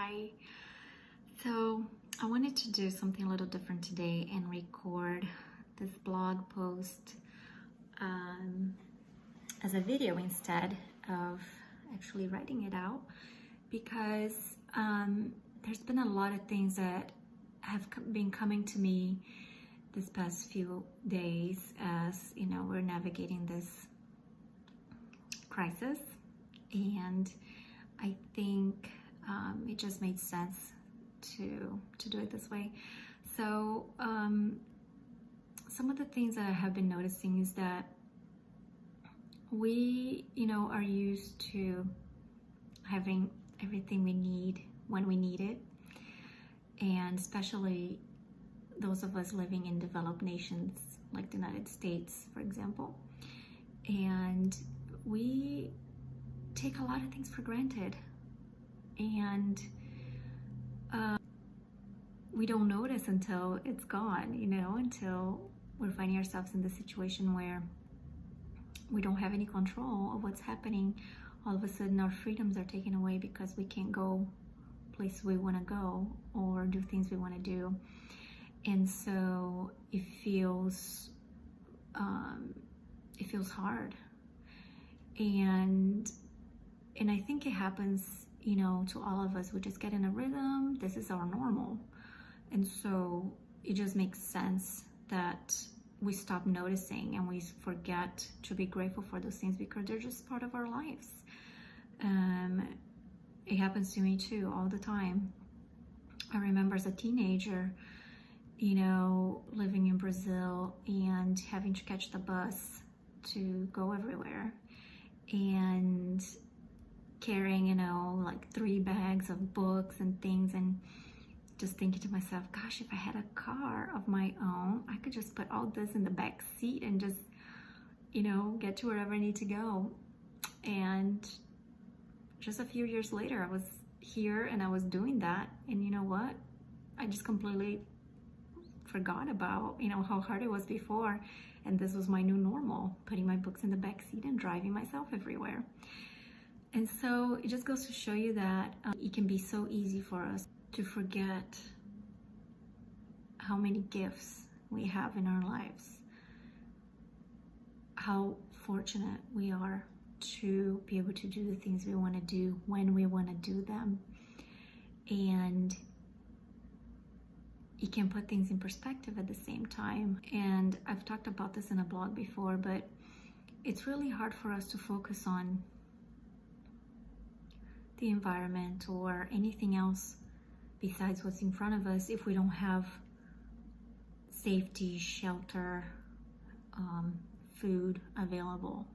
Hi. So I wanted to do something a little different today and record this blog post as a video instead of actually writing it out, because there's been a lot of things that have been coming to me this past few days as we're navigating this crisis, and I think it just made sense to do it this way. So some of the things that I have been noticing is that we are used to having everything we need when we need it, and especially those of us living in developed nations like the United States, for example. And we take a lot of things for granted, and we don't notice until it's gone, until we're finding ourselves in the situation where we don't have any control of what's happening. All of a sudden our freedoms are taken away because we can't go places we want to go or do things we want to do. And so it feels hard. And I think it happens, to all of us. We just get in a rhythm. This is our normal. And so it just makes sense that we stop noticing and we forget to be grateful for those things because they're just part of our lives. It happens to me too all the time. I remember as a teenager, living in Brazil and having to catch the bus to go everywhere, and carrying, like 3 bags of books and things, and just thinking to myself, gosh, if I had a car of my own, I could just put all this in the back seat and just, get to wherever I need to go. And just a few years later, I was here and I was doing that. And you know what? I just completely forgot about, how hard it was before. And this was my new normal, putting my books in the back seat and driving myself everywhere. And so it just goes to show you that it can be so easy for us to forget how many gifts we have in our lives, how fortunate we are to be able to do the things we want to do when we want to do them. And it can put things in perspective at the same time. And I've talked about this in a blog before, but it's really hard for us to focus on the environment or anything else besides what's in front of us if we don't have safety, shelter, food available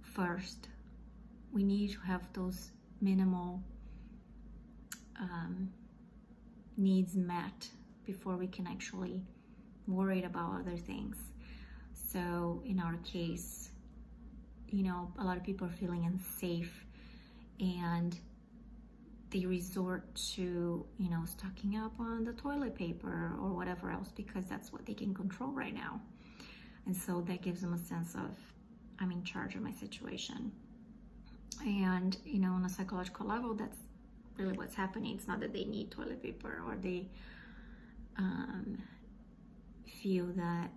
first. We need to have those minimal needs met before we can actually worry about other things. So in our case, a lot of people are feeling unsafe, and they resort to, stocking up on the toilet paper or whatever else because that's what they can control right now. And so that gives them a sense of, I'm in charge of my situation. And, on a psychological level, that's really what's happening. It's not that they need toilet paper or they feel that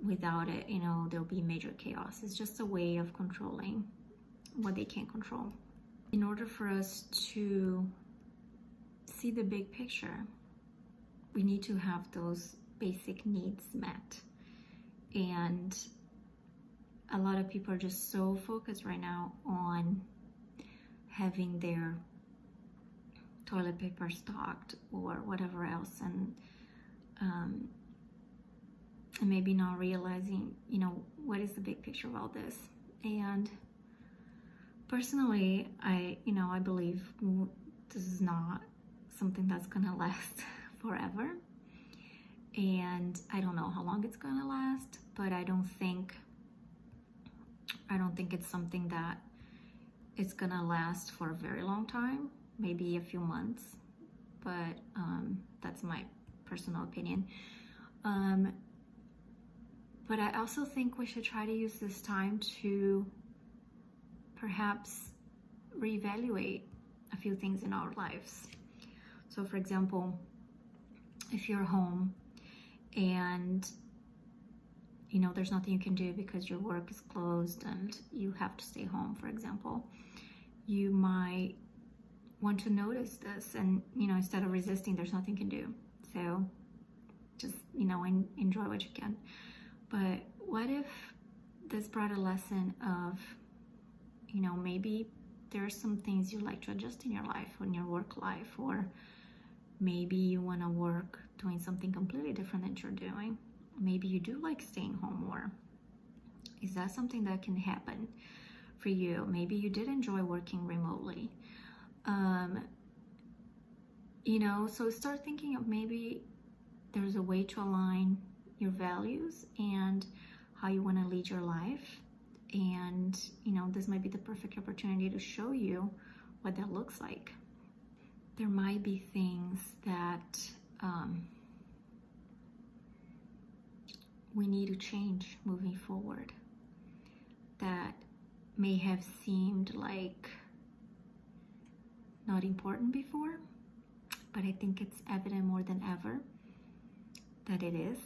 without it, there'll be major chaos. It's just a way of controlling what they can't control. In order for us to see the big picture, we need to have those basic needs met. And a lot of people are just so focused right now on having their toilet paper stocked or whatever else, and maybe not realizing, what is the big picture of all this. And personally, I believe this is not something that's gonna last forever, and I don't know how long it's gonna last, but I don't think it's something that it's gonna last for a very long time, maybe a few months, but that's my personal opinion. But I also think we should try to use this time to perhaps reevaluate a few things in our lives. So for example, if you're home and there's nothing you can do because your work is closed and you have to stay home, for example, you might want to notice this and, instead of resisting, there's nothing you can do. So just, enjoy what you can. But what if this brought a lesson of, maybe there are some things you like to adjust in your life, in your work life, or maybe you want to work doing something completely different than you're doing. Maybe you do like staying home more. Is that something that can happen for you? Maybe you did enjoy working remotely. So start thinking of maybe there's a way to align your values and how you want to lead your life. And, this might be the perfect opportunity to show you what that looks like. There might be things that we need to change moving forward that may have seemed like not important before, but I think it's evident more than ever that it is.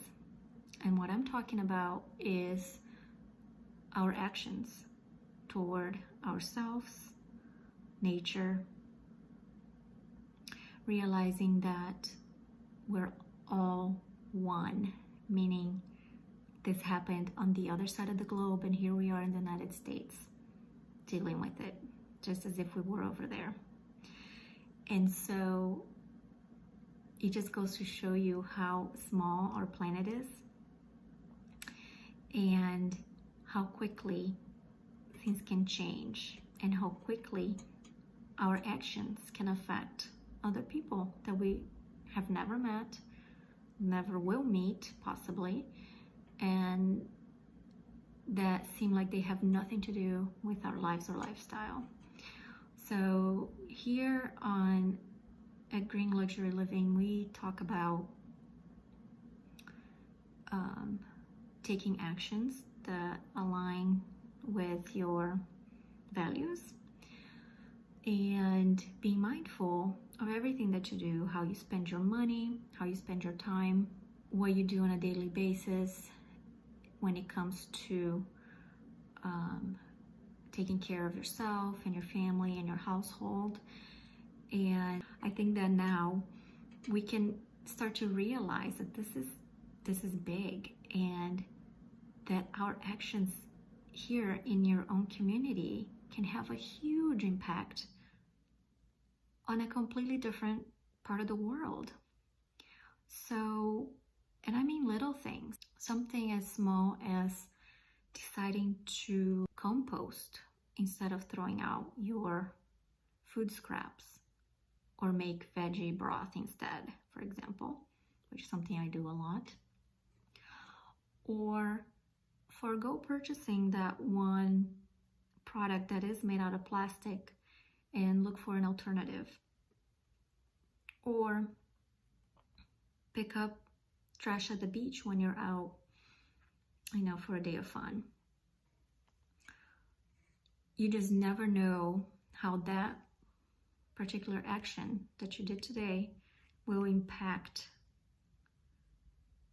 And what I'm talking about is our actions toward ourselves, nature, realizing that we're all one, meaning this happened on the other side of the globe and here we are in the United States dealing with it, just as if we were over there. And so it just goes to show you how small our planet is and how quickly things can change and how quickly our actions can affect other people that we have never met, never will meet possibly, and that seem like they have nothing to do with our lives or lifestyle. So here at Green Luxury Living, we talk about taking actions that align with your values and being mindful of everything that you do, how you spend your money, how you spend your time, what you do on a daily basis when it comes to taking care of yourself and your family and your household. And I think that now we can start to realize that this is big, and that our actions here in your own community can have a huge impact on a completely different part of the world. So, and I mean little things, something as small as deciding to compost instead of throwing out your food scraps, or make veggie broth instead, for example, which is something I do a lot. Or forego purchasing that one product that is made out of plastic and look for an alternative. Or pick up trash at the beach when you're out, for a day of fun. You just never know how that particular action that you did today will impact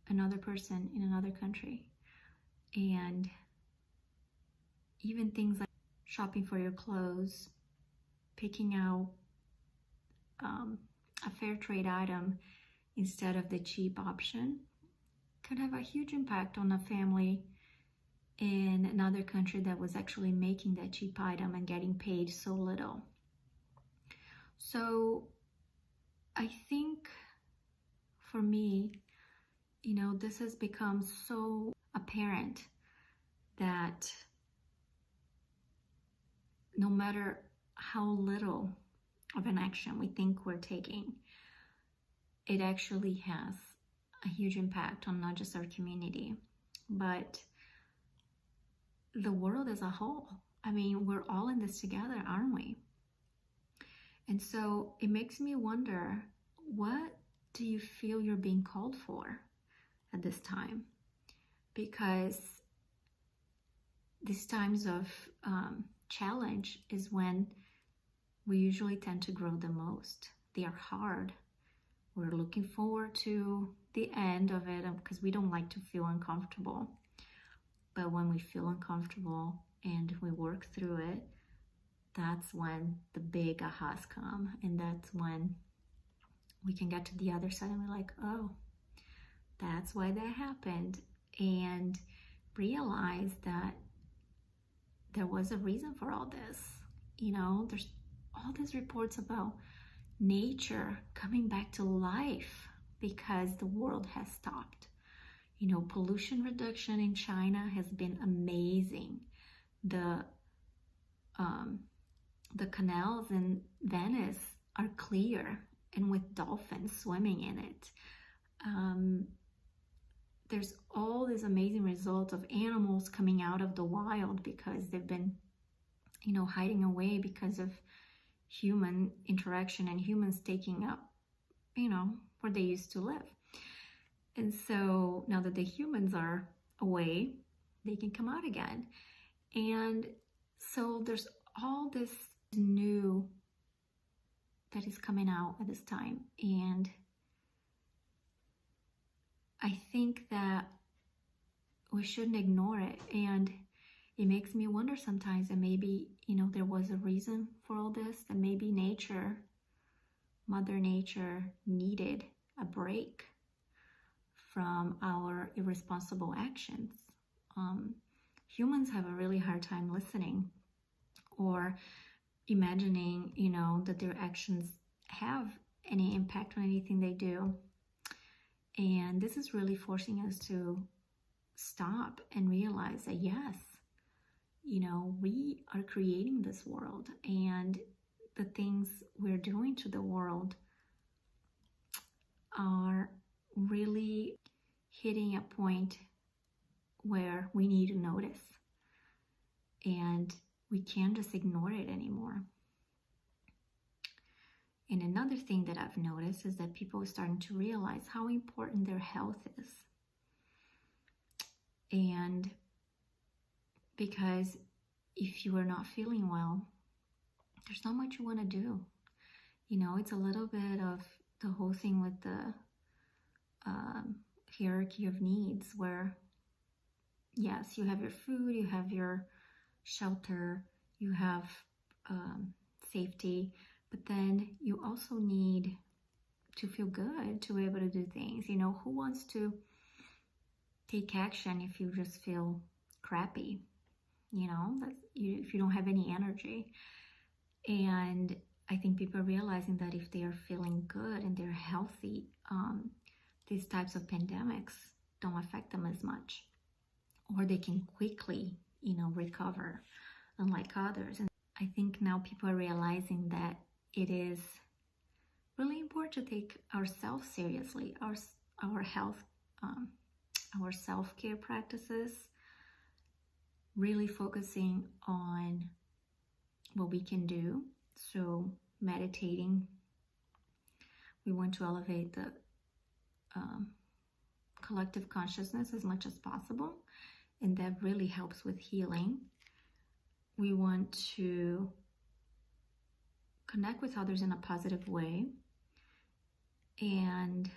another person in another country. And even things like shopping for your clothes, picking out a fair trade item instead of the cheap option could have a huge impact on a family in another country that was actually making that cheap item and getting paid so little. So I think for me, this has become so apparent that no matter how little of an action we think we're taking, it actually has a huge impact on not just our community, but the world as a whole. I mean, we're all in this together, aren't we? And so it makes me wonder, what do you feel you're being called for at this time? Because these times of challenge is when we usually tend to grow the most. They are hard. We're looking forward to the end of it because we don't like to feel uncomfortable. But when we feel uncomfortable and we work through it, that's when the big ahas come. And that's when we can get to the other side and we're like, oh, that's why that happened. And realize that there was a reason for all this. You know, there's all these reports about nature coming back to life because the world has stopped. You know, pollution reduction in China has been amazing. The canals in Venice are clear and with dolphins swimming in it. There's all these amazing results of animals coming out of the wild because they've been, you know, hiding away because of human interaction and humans taking up, you know, where they used to live. And so now that the humans are away, they can come out again. And so there's all this new that is coming out at this time. And I think that we shouldn't ignore it. And it makes me wonder sometimes that maybe, you know, there was a reason for all this, that maybe nature, Mother Nature, needed a break from our irresponsible actions. Humans have a really hard time listening or imagining, you know, that their actions have any impact on anything they do. And this is really forcing us to stop and realize that, yes, you know, we are creating this world, and the things we're doing to the world are really hitting a point where we need to notice, and we can't just ignore it anymore. And another thing that I've noticed is that people are starting to realize how important their health is. And because if you are not feeling well, there's not much you want to do. You know, it's a little bit of the whole thing with the hierarchy of needs, where yes, you have your food, you have your shelter, you have safety, but then you also need to feel good to be able to do things. You know, who wants to take action if you just feel crappy? You know, if you don't have any energy. And I think people are realizing that if they are feeling good and they're healthy, these types of pandemics don't affect them as much, or they can quickly, you know, recover, unlike others. And I think now people are realizing that it is really important to take ourselves seriously, our health, our self-care practices, really focusing on what we can do. So meditating, we want to elevate the collective consciousness as much as possible, and that really helps with healing. We want to connect with others in a positive way, and,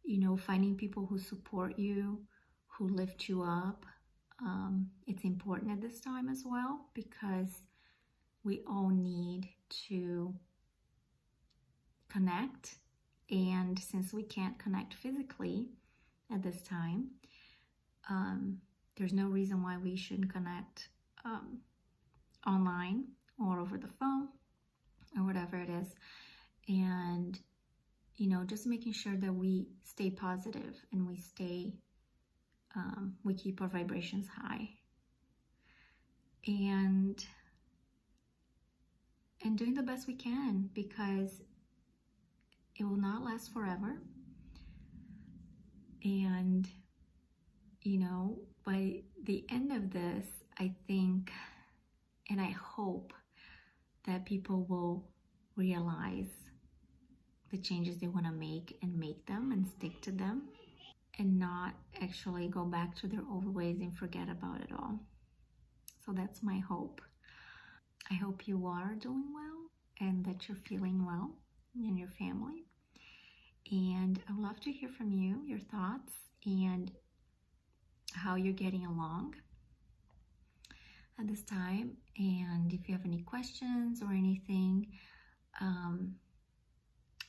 you know, finding people who support you, who lift you up. It's important at this time as well, because we all need to connect. And since we can't connect physically at this time, there's no reason why we shouldn't connect online or over the phone or whatever it is. And, you know, just making sure that we stay positive and we keep our vibrations high, and doing the best we can, because it will not last forever. And, you know, by the end of this, I think, and I hope that people will realize the changes they want to make and make them and stick to them, and not actually go back to their old ways and forget about it all. So that's my hope. I hope you are doing well and that you're feeling well, and your family. And I would love to hear from you, your thoughts, and how you're getting along at this time. And if you have any questions or anything,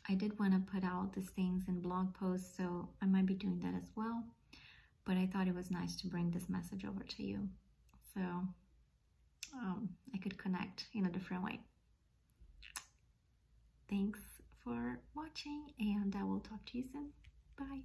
I did want to put out these things in blog posts, so I might be doing that as well. But I thought it was nice to bring this message over to you, so I could connect in a different way. Thanks for watching, and I will talk to you soon. Bye.